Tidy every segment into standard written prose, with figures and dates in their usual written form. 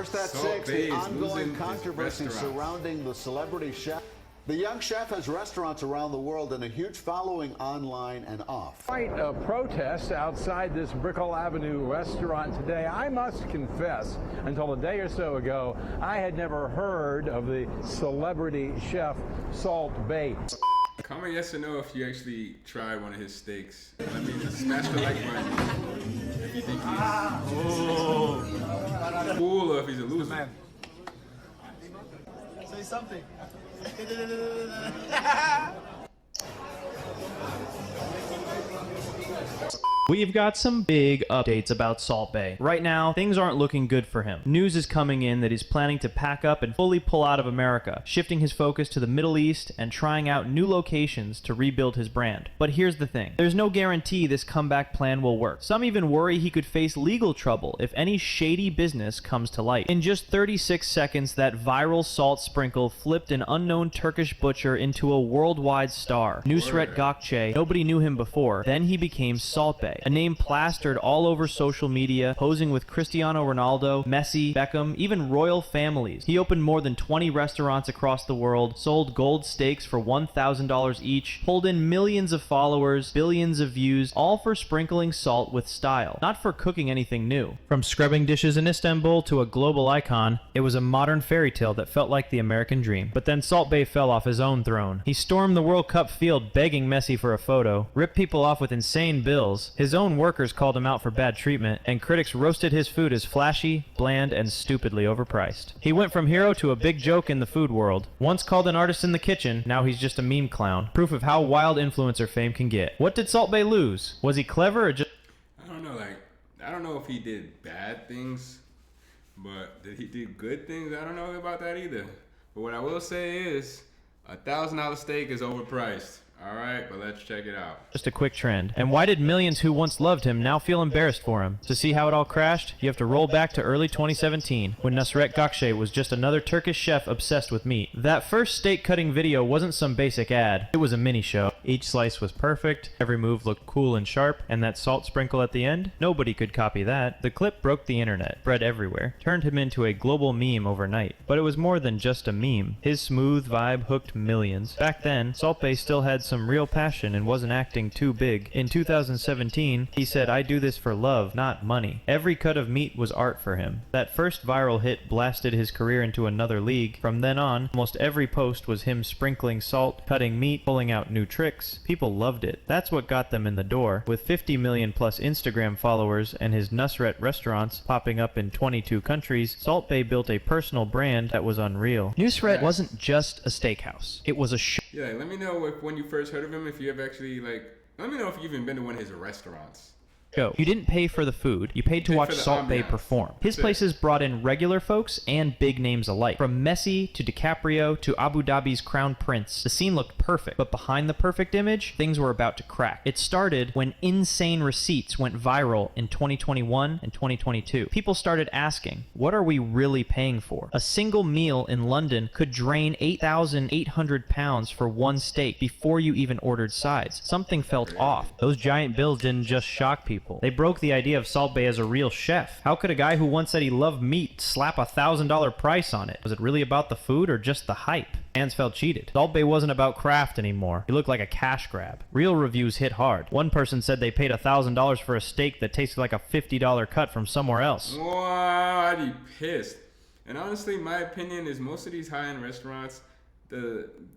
First at Salt 6, Bae the is ongoing losing his controversy restaurant. surrounding the celebrity chef. The young chef has restaurants around the world and a huge following online and off. Quite a protest outside this Brickell Avenue restaurant today. I must confess, until a day or so ago, I had never heard of the celebrity chef Salt Bae. Comment yes or no if you actually tried one of his steaks. I mean, smash the like button if you think he's cool or if he's a loser. Man. Say something. We've got some big updates about Salt Bae. Right now, things aren't looking good for him. News is coming in that he's planning to pack up and fully pull out of America, shifting his focus to the Middle East and trying out new locations to rebuild his brand. But here's the thing. There's no guarantee this comeback plan will work. Some even worry he could face legal trouble if any shady business comes to light. In just 36 seconds, that viral salt sprinkle flipped an unknown Turkish butcher into a worldwide star. Nusret Gökçe, nobody knew him before. Then he became Salt Bae, a name plastered all over social media, posing with Cristiano Ronaldo, Messi, Beckham, even royal families. He opened more than 20 restaurants across the world, sold gold steaks for $1,000 each, pulled in millions of followers, billions of views, all for sprinkling salt with style, not for cooking anything new. From scrubbing dishes in Istanbul to a global icon, it was a modern fairy tale that felt like the American dream. But then Salt Bae fell off his own throne. He stormed the World Cup field begging Messi for a photo, ripped people off with insane bills, his own workers called him out for bad treatment, and critics roasted his food as flashy, bland, and stupidly overpriced. He went from hero to a big joke in the food world. Once called an artist in the kitchen, now he's just a meme clown. Proof of how wild influencer fame can get. What did Salt Bae lose? Was he clever or just... I don't know, I don't know if he did bad things, but did he do good things? I don't know about that either. But what I will say is, $1,000 steak is overpriced. Alright, but let's check it out. just a quick trend? And why did millions who once loved him now feel embarrassed for him? To see how it all crashed, you have to roll back to early 2017, when Nusret Gökçe was just another Turkish chef obsessed with meat. That first steak cutting video wasn't some basic ad, it was a mini show. Each slice was perfect, every move looked cool and sharp, and that salt sprinkle at the end? Nobody could copy that. The clip broke the internet, spread everywhere, turned him into a global meme overnight. But it was more than just a meme. His smooth vibe hooked millions. Back then, Salt Bae still had some real passion and wasn't acting too big. In 2017, he said, "I do this for love, not money." Every cut of meat was art for him. That first viral hit blasted his career into another league. From then on, almost every post was him sprinkling salt, cutting meat, pulling out new tricks. People loved it. That's what got them in the door. With 50 million plus Instagram followers and his Nusret restaurants popping up in 22 countries, Salt Bae built a personal brand that was unreal. Nusret wasn't just a steakhouse. It was a show. Yeah, let me know if when you first heard of him, if you have actually let me know if you've even been to one of his restaurants. You didn't pay for the food, you paid to watch Salt Bae perform. His places brought in regular folks and big names alike. From Messi to DiCaprio to Abu Dhabi's Crown Prince, the scene looked perfect, but behind the perfect image, things were about to crack. It started when insane receipts went viral in 2021 and 2022. People started asking, what are we really paying for? A single meal in London could drain 8,800 pounds for one steak before you even ordered sides. Something felt off. Those giant bills didn't just shock people. They broke the idea of Salt Bae as a real chef. How could a guy who once said he loved meat slap $1,000 price on it? Was it really about the food or just the hype? Fans felt cheated. Salt Bae wasn't about craft anymore. He looked like a cash grab. Real reviews hit hard. One person said they paid $1,000 for a steak that tasted like a $50 cut from somewhere else. Wow, I'd be pissed. And honestly, my opinion is most of these high-end restaurants,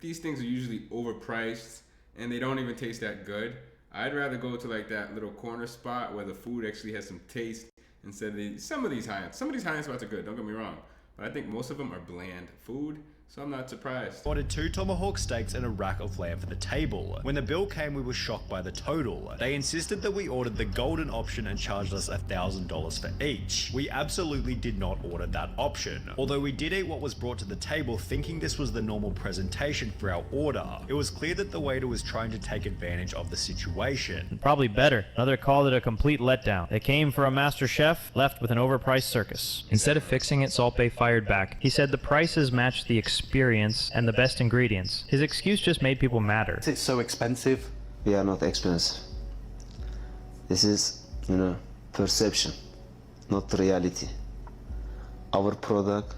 these things are usually overpriced and they don't even taste that good. I'd rather go to like that little corner spot where the food actually has some taste instead of some of these high-end spots are good, don't get me wrong, but I think most of them are bland food, so I'm not surprised. Ordered 2 tomahawk steaks and a rack of lamb for the table. When the bill came, we were shocked by the total. They insisted that we ordered the golden option and charged us $1,000 for each. We absolutely did not order that option. Although we did eat what was brought to the table thinking this was the normal presentation for our order, it was clear that the waiter was trying to take advantage of the situation. Probably better. Another called it a complete letdown. They came for a master chef, left with an overpriced circus. Instead of fixing it, Salt Bae fired back. He said the prices matched the experience and the best ingredients. His excuse just made people madder. It's so expensive. We are not expensive. This is, perception, not reality. our product,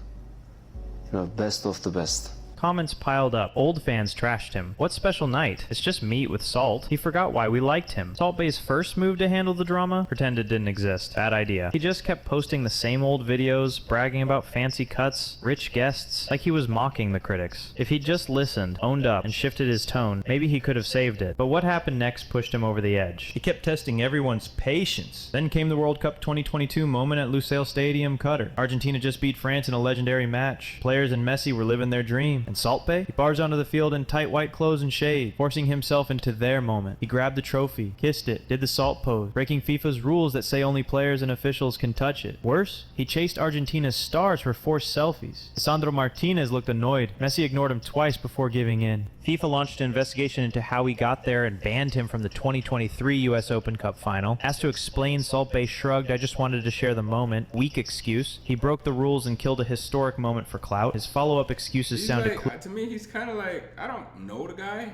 best of the best. Comments piled up. Old fans trashed him. What special night? It's just meat with salt. He forgot why we liked him. Salt Bae's first move to handle the drama? Pretend it didn't exist. Bad idea. He just kept posting the same old videos, bragging about fancy cuts, rich guests, like he was mocking the critics. If he'd just listened, owned up, and shifted his tone, maybe he could have saved it. But what happened next pushed him over the edge. He kept testing everyone's patience. Then came the World Cup 2022 moment at Lusail Stadium, Qatar. Argentina just beat France in a legendary match. Players and Messi were living their dream. And Salt Bae? He bars onto the field in tight white clothes and shade, forcing himself into their moment. He grabbed the trophy, kissed it, did the salt pose, breaking FIFA's rules that say only players and officials can touch it. Worse, he chased Argentina's stars for forced selfies. Sandro Martinez looked annoyed. Messi ignored him twice before giving in. FIFA launched an investigation into how he got there and banned him from the 2023 US Open Cup final. Asked to explain, Salt Bae shrugged, "I just wanted to share the moment." Weak excuse. He broke the rules and killed a historic moment for clout. His follow-up excuses sounded to me, he's kind of like, I don't know the guy,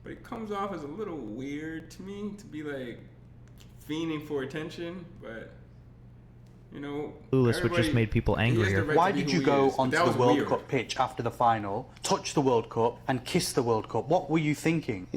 but he comes off as a little weird to me, to be like fiending for attention, but clueless, which just made people angrier. Why did you go onto the World Cup pitch after the final, touch the World Cup, and kiss the World Cup? What were you thinking?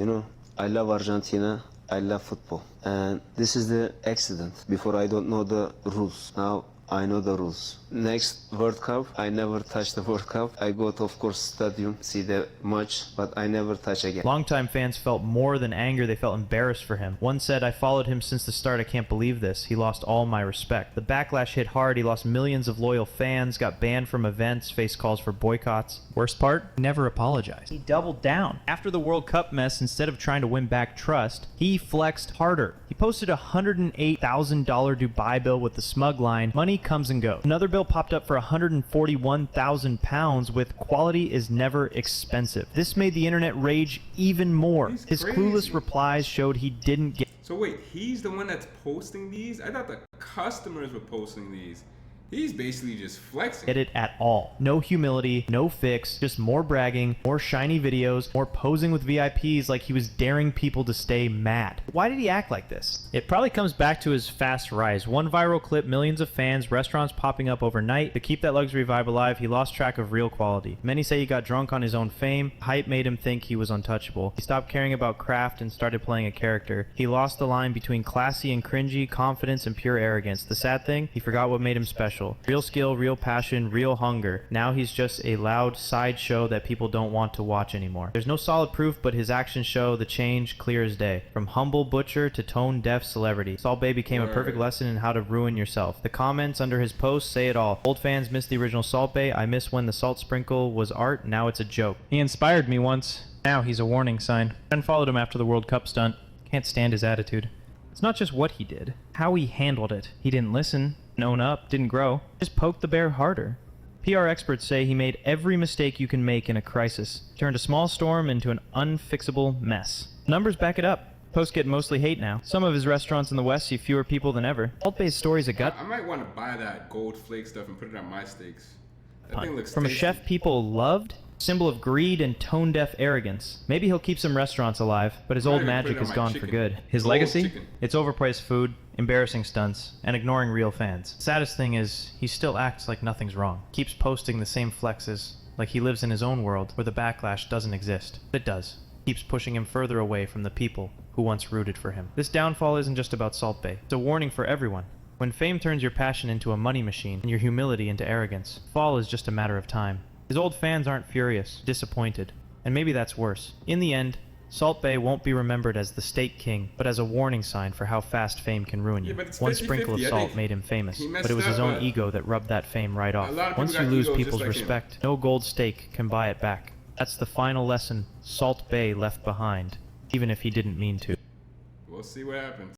I love Argentina. I love football. And this is the accident. Before I don't know the rules. Now I know the rules. Next World Cup, I never touch the World Cup. I go to, of course, stadium, see the match, but I never touch again. Longtime fans felt more than anger, they felt embarrassed for him. One said, "I followed him since the start, I can't believe this. He lost all my respect." The backlash hit hard, he lost millions of loyal fans, got banned from events, faced calls for boycotts. Worst part? He never apologized. He doubled down. After the World Cup mess, instead of trying to win back trust, he flexed harder. He posted a $108,000 Dubai bill with the smug line, "Money comes and goes." Another bill popped up for £141,000 with "Quality is never expensive." This made the internet rage even more. His clueless replies showed he didn't get. So wait, he's the one that's posting these? I thought the customers were posting these. He's basically just flexing. Get it at all. No humility, no fix, just more bragging, more shiny videos, more posing with VIPs like he was daring people to stay mad. Why did he act like this? It probably comes back to his fast rise. One viral clip, millions of fans, restaurants popping up overnight. To keep that luxury vibe alive, he lost track of real quality. Many say he got drunk on his own fame. Hype made him think he was untouchable. He stopped caring about craft and started playing a character. He lost the line between classy and cringy, confidence and pure arrogance. The sad thing, he forgot what made him special. Real skill, real passion, real hunger. Now he's just a loud sideshow that people don't want to watch anymore. There's no solid proof, but his actions show the change clear as day. From humble butcher to tone-deaf celebrity, Salt Bae became a perfect lesson in how to ruin yourself. The comments under his posts say it all. Old fans miss the original Salt Bae. I miss when the salt sprinkle was art, now it's a joke. He inspired me once. Now he's a warning sign. I unfollowed him after the World Cup stunt. Can't stand his attitude. It's not just what he did, how he handled it. He didn't listen, own up, didn't grow, just poked the bear harder. PR experts say he made every mistake you can make in a crisis, turned a small storm into an unfixable mess. Numbers back it up. Posts get mostly hate now. Some of his restaurants in the West see fewer people than ever. Salt Bae's story's a gut I might want to buy that gold flake stuff and put it on my steaks. That thing looks from tasty. a chef people loved, symbol of greed and tone-deaf arrogance. Maybe he'll keep some restaurants alive, but his old magic is gone for good. His legacy? It's overpriced food, embarrassing stunts, and ignoring real fans. Saddest thing is, he still acts like nothing's wrong. Keeps posting the same flexes, like he lives in his own world where the backlash doesn't exist. It does. Keeps pushing him further away from the people who once rooted for him. This downfall isn't just about Salt Bae. It's a warning for everyone. When fame turns your passion into a money machine and your humility into arrogance, fall is just a matter of time. His old fans aren't furious, disappointed, and maybe that's worse. In the end, Salt Bae won't be remembered as the Steak King, but as a warning sign for how fast fame can ruin you. One sprinkle of salt made him famous, but it was his own ego that rubbed that fame right off. Once you lose people's respect, no gold steak can buy it back. That's the final lesson Salt Bae left behind, even if he didn't mean to. We'll see what happens.